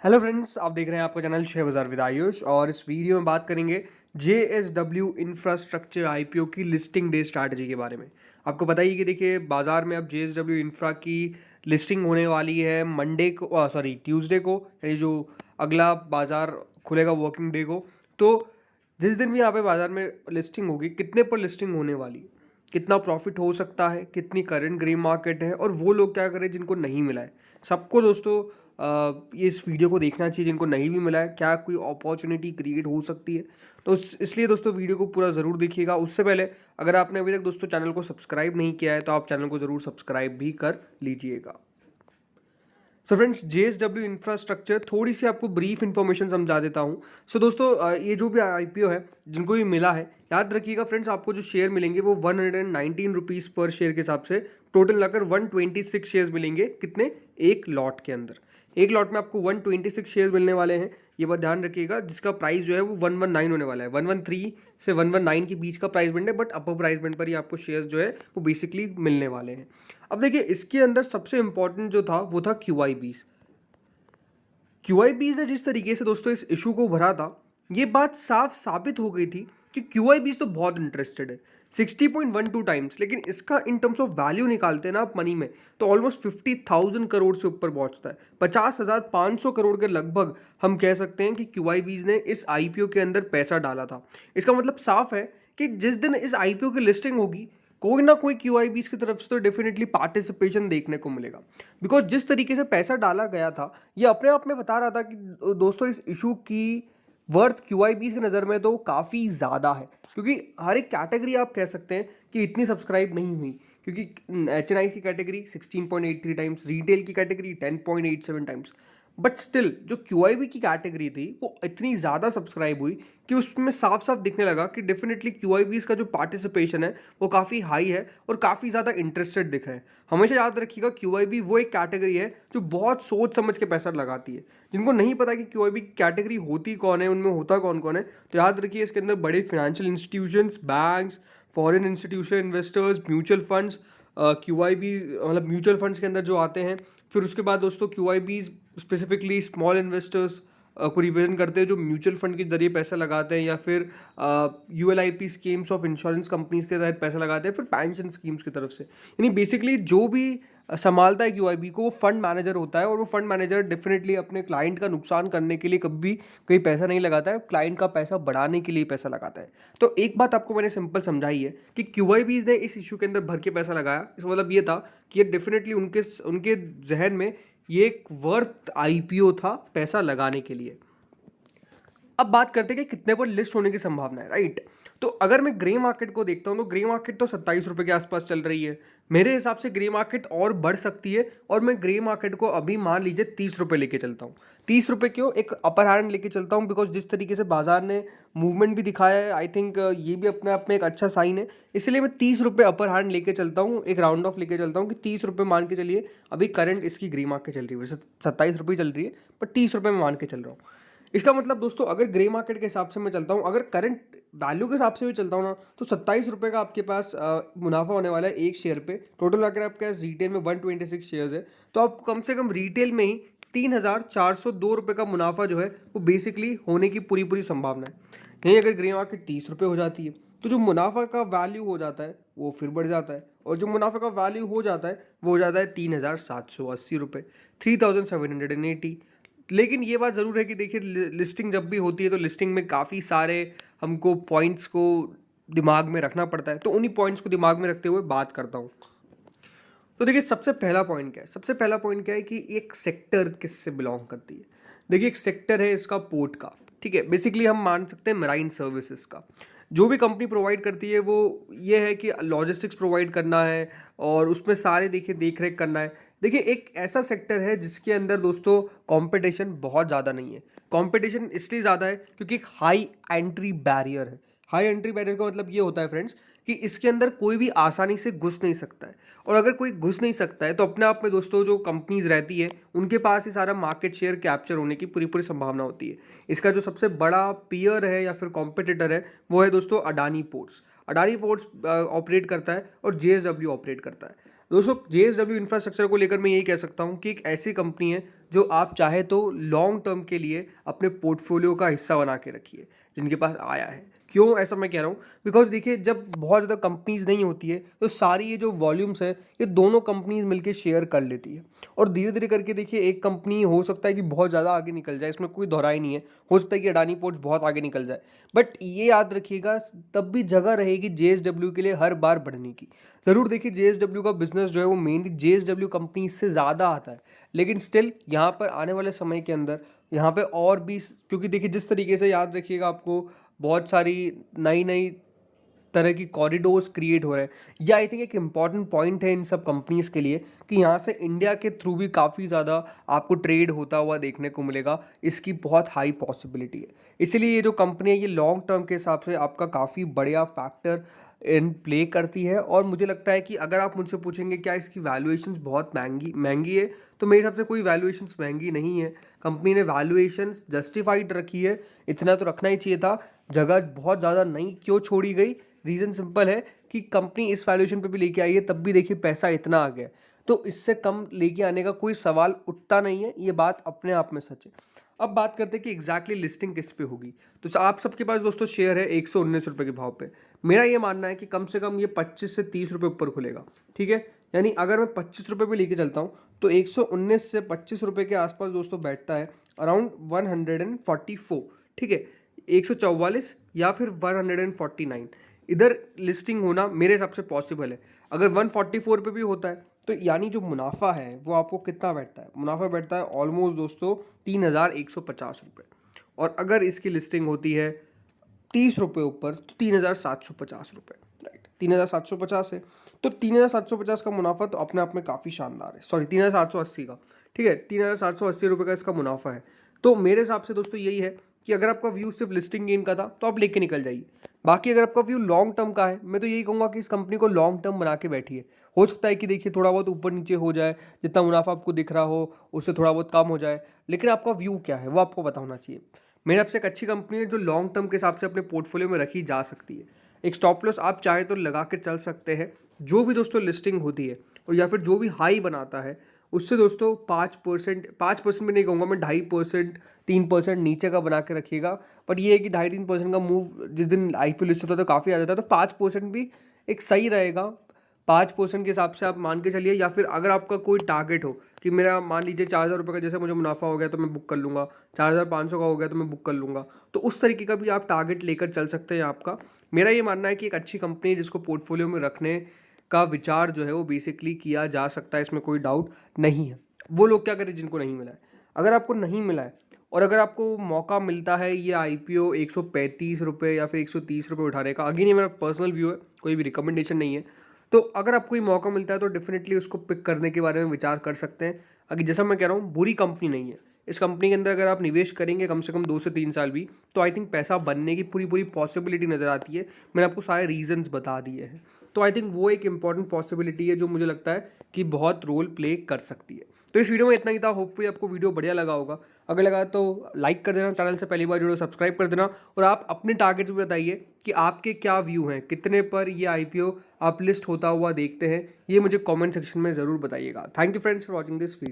Hello friends, आप देख रहे हैं आपका चैनल शेयर बाजार विद आयुष। और इस वीडियो में बात करेंगे JSW इंफ्रास्ट्रक्चर IPO की लिस्टिंग डे स्ट्रैटेजी के बारे में। आपको पता ही कि देखिए बाजार में अब JSW इंफ्रा की लिस्टिंग होने वाली है मंडे को, सॉरी ट्यूसडे को, यानी जो अगला बाजार खुलेगा वर्किंग डे को। तो जिस दिन भी यहाँ पे बाजार में लिस्टिंग होगी, कितने पर लिस्टिंग होने वाली है, कितना प्रॉफिट हो सकता है, कितनी करंट ग्रे मार्केट है और वो लोग क्या करें जिनको नहीं मिला है। सबको दोस्तों ये इस वीडियो को देखना चाहिए जिनको नहीं भी मिला है, क्या कोई अपॉर्चुनिटी क्रिएट हो सकती है। तो इसलिए दोस्तों वीडियो को पूरा ज़रूर देखिएगा। उससे पहले अगर आपने अभी तक दोस्तों चैनल को सब्सक्राइब नहीं किया है तो आप चैनल को ज़रूर सब्सक्राइब भी कर लीजिएगा। सो फ्रेंड्स, JSW इंफ्रास्ट्रक्चर थोड़ी सी आपको ब्रीफ इन्फॉर्मेशन समझा देता हूँ। सो दोस्तों ये जो भी IPO है जिनको भी मिला है, याद रखिएगा फ्रेंड्स, आपको जो शेयर मिलेंगे वो 119 रुपीज़ पर शेयर के हिसाब से टोटल लाकर 126 शेयर्स मिलेंगे। कितने? एक लॉट के अंदर। एक लॉट में आपको 126 शेयर्स मिलने वाले हैं, ये बात ध्यान रखिएगा। जिसका प्राइस जो है वो 119 होने वाला है। 113 से 119 के बीच का प्राइस बैंड है, बट अपर प्राइस बैंड पर ही आपको शेयर्स जो है वो बेसिकली मिलने वाले हैं। अब देखिए इसके अंदर सबसे इंपॉर्टेंट जो था वो था QIBs। QIBs ने जिस तरीके से दोस्तों इस इशू को भरा था, ये बात साफ साबित हो गई थी कि QIBs तो बहुत इंटरेस्टेड है। 60.12 टाइम्स, लेकिन इसका इन टर्म्स ऑफ वैल्यू निकालते हैं ना आप मनी में, तो ऑलमोस्ट 50,000 करोड़ से ऊपर पहुंचता है। 50,500 करोड़ के लगभग हम कह सकते हैं कि QIBs ने इस IPO के अंदर पैसा डाला था। इसका मतलब साफ है कि जिस दिन इस IPO की लिस्टिंग होगी, कोई ना कोई QIBs की तरफ से तो डेफिनेटली पार्टिसिपेशन देखने को मिलेगा। बिकॉज जिस तरीके से पैसा डाला गया था, ये अपने आप में बता रहा था कि दोस्तों इस इशू की वर्थ QIBs की नज़र में तो काफ़ी ज़्यादा है। क्योंकि हर एक कैटेगरी आप कह सकते हैं कि इतनी सब्सक्राइब नहीं हुई, क्योंकि HNI की कैटेगरी 16.83 टाइम्स, रिटेल की कैटेगरी 10.87 टाइम्स। बट स्टिल जो QIB की कैटेगरी थी वो इतनी ज़्यादा सब्सक्राइब हुई कि उसमें साफ साफ दिखने लगा कि डेफिनेटली QIBs का जो पार्टिसिपेशन है वो काफ़ी हाई है और काफ़ी ज़्यादा इंटरेस्टेड दिख रहे हैं। हमेशा याद रखिएगा QIB वो एक कैटेगरी है जो बहुत सोच समझ के पैसा लगाती है। जिनको नहीं पता कि QIB की कैटेगरी होती कौन है, उनमें होता कौन कौन है, तो याद रखिए इसके अंदर बड़े financial institutions, banks, foreign institution investors, mutual funds, QIB मतलब म्यूचुअल फंड्स के अंदर जो आते हैं। फिर उसके बाद दोस्तों QIBs स्पेसिफिकली स्मॉल इन्वेस्टर्स को रिप्रेजेंट करते हैं जो म्यूचुअल फंड के जरिए पैसा लगाते हैं, या फिर ULIP schemes of insurance companies के तहत पैसा लगाते हैं, फिर पेंशन स्कीम्स की तरफ से। यानी बेसिकली जो भी संभालता है QIB को वो फंड मैनेजर होता है, और वो फंड मैनेजर डेफिनेटली अपने क्लाइंट का नुकसान करने के लिए कभी कोई पैसा नहीं लगाता है, क्लाइंट का पैसा बढ़ाने के लिए पैसा लगाता है। तो एक बात आपको मैंने सिंपल समझाई है कि QIBs ने इस इशू के अंदर भर के पैसा लगाया। इसका मतलब ये था कि ये डेफिनेटली उनके जहन में ये एक वर्थ IPO था पैसा लगाने के लिए। अब बात करते हैं कि कितने पर लिस्ट होने की संभावना है, राइट। तो अगर मैं ग्रे मार्केट को देखता हूं तो ग्रे मार्केट तो 27 रुपए के आसपास चल रही है। मेरे हिसाब से ग्रे मार्केट और बढ़ सकती है, और मैं ग्रे मार्केट को अभी मान लीजिए 30 रुपए लेके चलता हूं। 30 रुपए क्यों? एक अपर हैंड लेके चलता हूं, बिकॉज जिस तरीके से बाजार ने मूवमेंट भी दिखाया है, आई थिंक ये भी अपने आप में एक अच्छा साइन है। इसलिए मैं 30 रुपए अपर हैंड लेके चलता हूँ, एक राउंड ऑफ लेके चलता हूँ कि 30 रुपए मान के चलिए। अभी करंट इसकी ग्रे मार्केट चल रही है, वैसे 27 रुपये चल रही है, पर 30 रुपए में मान के चल रहा हूँ। इसका मतलब दोस्तों अगर ग्रे मार्केट के हिसाब से मैं चलता हूँ, अगर करंट वैल्यू के हिसाब से भी चलता हूँ ना, तो 27 रुपये का आपके पास मुनाफा होने वाला है एक शेयर पे। टोटल अगर आपके पास रिटेल में 126 शेयर्स है, तो आपको कम से कम रिटेल में ही 3,402 रुपये का मुनाफा जो है वो बेसिकली होने की पूरी पूरी संभावना है। यहीं अगर ग्रे मार्केट 30 रुपये हो जाती है, तो जो मुनाफा का वैल्यू हो जाता है वो फिर बढ़ जाता है, और जो मुनाफा का वैल्यू हो जाता है वो हो जाता है 3,780 रुपये, 3,780। लेकिन ये बात ज़रूर है कि देखिए लिस्टिंग जब भी होती है तो लिस्टिंग में काफ़ी सारे हमको पॉइंट्स को दिमाग में रखना पड़ता है। तो उन्हीं पॉइंट्स को दिमाग में रखते हुए बात करता हूँ। तो देखिए सबसे पहला पॉइंट क्या है? सबसे पहला पॉइंट क्या है कि एक सेक्टर किससे बिलोंग करती है। देखिए एक सेक्टर है इसका पोर्ट का, ठीक है। बेसिकली हम मान सकते हैं मराइन सर्विसेज का। जो भी कंपनी प्रोवाइड करती है वो ये है कि लॉजिस्टिक्स प्रोवाइड करना है, और उसमें सारे देखिए देख रेख करना है। देखिए एक ऐसा सेक्टर है जिसके अंदर दोस्तों कंपटीशन बहुत ज़्यादा नहीं है। कंपटीशन इसलिए ज़्यादा है क्योंकि एक हाई एंट्री बैरियर है। हाई एंट्री बैरियर का मतलब ये होता है फ्रेंड्स कि इसके अंदर कोई भी आसानी से घुस नहीं सकता है, और अगर कोई घुस नहीं सकता है तो अपने आप में दोस्तों जो कंपनीज रहती है उनके पास ही सारा मार्केट शेयर कैप्चर होने की पूरी पूरी संभावना होती है। इसका जो सबसे बड़ा पीयर है या फिर कॉम्पिटिटर है वो है दोस्तों Adani ports. Adani ports operate करता है और JSW ऑपरेट करता है। दोस्तों JSW इंफ्रास्ट्रक्चर को लेकर मैं यही कह सकता हूँ कि एक ऐसी कंपनी है जो आप चाहे तो लॉन्ग टर्म के लिए अपने पोर्टफोलियो का हिस्सा बना के रखिए, जिनके पास आया है। क्यों ऐसा मैं कह रहा हूँ? बिकॉज देखिए, जब बहुत ज़्यादा कंपनीज नहीं होती है तो सारी ये जो वॉल्यूम्स है ये दोनों कंपनीज मिलकर शेयर कर लेती है, और धीरे धीरे करके देखिए एक कंपनी हो सकता है कि बहुत ज़्यादा आगे निकल जाए, इसमें कोई दोहराई नहीं है। हो सकता है कि अडानी पोर्ट्स बहुत आगे निकल जाए, बट ये याद रखिएगा तब भी जगह रहेगी JSW के लिए हर बार बढ़ने की। ज़रूर देखिए JSW का बिजनेस जो है वो मेनली JSW कंपनी से ज़्यादा आता है, लेकिन स्टिल यहाँ पर आने वाले समय के अंदर यहाँ पे और भी, क्योंकि देखिए जिस तरीके से याद रखिएगा आपको बहुत सारी नई नई तरह की कॉरिडोर्स क्रिएट हो रहे हैं। ये आई थिंक एक इम्पॉर्टेंट पॉइंट है इन सब कंपनीज़ के लिए कि यहाँ से इंडिया के थ्रू भी काफ़ी ज़्यादा आपको ट्रेड होता हुआ देखने को मिलेगा। इसकी बहुत हाई पॉसिबिलिटी है, इसीलिए ये जो कंपनी है ये लॉन्ग टर्म के हिसाब से आपका काफ़ी बढ़िया फैक्टर इन प्ले करती है। और मुझे लगता है कि अगर आप मुझसे पूछेंगे क्या इसकी वैल्यूएशंस बहुत महंगी महंगी है, तो मेरे हिसाब से कोई वैल्यूएशंस महंगी नहीं है। कंपनी ने वैल्यूएशंस जस्टिफाइड रखी है, इतना तो रखना ही चाहिए था। जगह बहुत ज़्यादा नहीं क्यों छोड़ी गई? रीज़न सिंपल है कि कंपनी इस वैल्यूएशन पे भी लेके आई है, तब भी देखिए पैसा इतना आ गया, तो इससे कम लेके आने का कोई सवाल उठता नहीं है। ये बात अपने आप में सच है। अब बात करते हैं कि एग्जैक्टली लिस्टिंग किस पे होगी। तो आप सबके पास दोस्तों शेयर है 119 रुपये के भाव पे। मेरा ये मानना है कि कम से कम ये 25 से 30 रुपये ऊपर खुलेगा, ठीक है। यानी अगर मैं 25 रुपये पे लेके चलता हूँ तो 119 से 25 रुपये के आसपास दोस्तों बैठता है अराउंड 144, ठीक है। 144 या फिर 149 इधर लिस्टिंग होना मेरे हिसाब से पॉसिबल है। अगर 144 पे भी होता है तो यानी जो मुनाफा है वो आपको कितना बैठता है? मुनाफा बैठता है ऑलमोस्ट दोस्तों 3150 रुपये। और अगर इसकी लिस्टिंग होती है 30 रुपये ऊपर तो 3750 रुपये, राइट। 3750 है तो 3750 का मुनाफा तो अपने आप में काफ़ी शानदार है। सॉरी 3780 का, ठीक है। 3780 रुपये का इसका मुनाफा है। तो मेरे हिसाब से दोस्तों यही है कि अगर आपका व्यू सिर्फ लिस्टिंग गेन का था तो आप लेके निकल जाइए। बाकी अगर आपका व्यू लॉन्ग टर्म का है, मैं तो यही कहूँगा कि इस कंपनी को लॉन्ग टर्म बना के बैठिए। हो सकता है कि देखिए थोड़ा बहुत ऊपर नीचे हो जाए, जितना मुनाफा आपको दिख रहा हो उससे थोड़ा बहुत कम हो जाए, लेकिन आपका व्यू क्या है वो आपको पता होना चाहिए। मेरे हिसाब से एक अच्छी कंपनी है जो लॉन्ग टर्म के हिसाब से अपने पोर्टफोलियो में रखी जा सकती है। एक स्टॉप लॉस आप चाहे तो लगा के चल सकते हैं। जो भी दोस्तों लिस्टिंग होती है और या फिर जो भी हाई बनाता है उससे दोस्तों 5% भी नहीं कहूँगा मैं, 2.5% 3% नीचे का बना के रखिएगा। बट ये है कि 2.5-3% का मूव जिस दिन IPO लिस्ट होता है तो काफ़ी आ जाता है, तो 5% भी एक सही रहेगा। 5% के हिसाब से आप मान के चलिए, या फिर अगर आपका कोई टारगेट हो कि मेरा मान लीजिए 4000 रुपये का जैसे मुझे मुनाफा हो गया तो मैं बुक कर लूँगा, 4500 का हो गया तो मैं बुक कर लूँगा, तो उस तरीके का भी आप टारगेट लेकर चल सकते हैं आपका। मेरा ये मानना है कि एक अच्छी कंपनी जिसको पोर्टफोलियो में रखने का विचार जो है वो बेसिकली किया जा सकता है, इसमें कोई डाउट नहीं है। वो लोग क्या करें जिनको नहीं मिला है। अगर आपको नहीं मिला है और अगर आपको मौका मिलता है ये IPO 135 रुपये या फिर 130 रुपये उठाने का, अगेन ये मेरा पर्सनल व्यू है, कोई भी रिकमेंडेशन नहीं है, तो अगर आपको ये मौका मिलता है तो डेफिनेटली उसको पिक करने के बारे में विचार कर सकते हैं। अगर जैसा मैं कह रहा हूँ बुरी कंपनी नहीं है, इस कंपनी के अंदर अगर आप निवेश करेंगे कम से कम 2 से 3 साल भी, तो आई थिंक पैसा बनने की पूरी पूरी पॉसिबिलिटी नज़र आती है। मैंने आपको सारे रीजंस बता दिए हैं, तो आई थिंक वो एक इंपॉर्टेंट पॉसिबिलिटी है जो मुझे लगता है कि बहुत रोल प्ले कर सकती है। तो इस वीडियो में इतना ही था। होपफुली आपको वीडियो बढ़िया लगा होगा। अगर लगा तो लाइक कर देना, चैनल से पहली बार जुड़ो सब्सक्राइब कर देना, और आप अपने टारगेट्स भी बताइए कि आपके क्या व्यू हैं, कितने पर ये IPO आप लिस्ट होता हुआ देखते हैं, ये मुझे कमेंट सेक्शन में ज़रूर बताइएगा। Thank you friends for watching this video.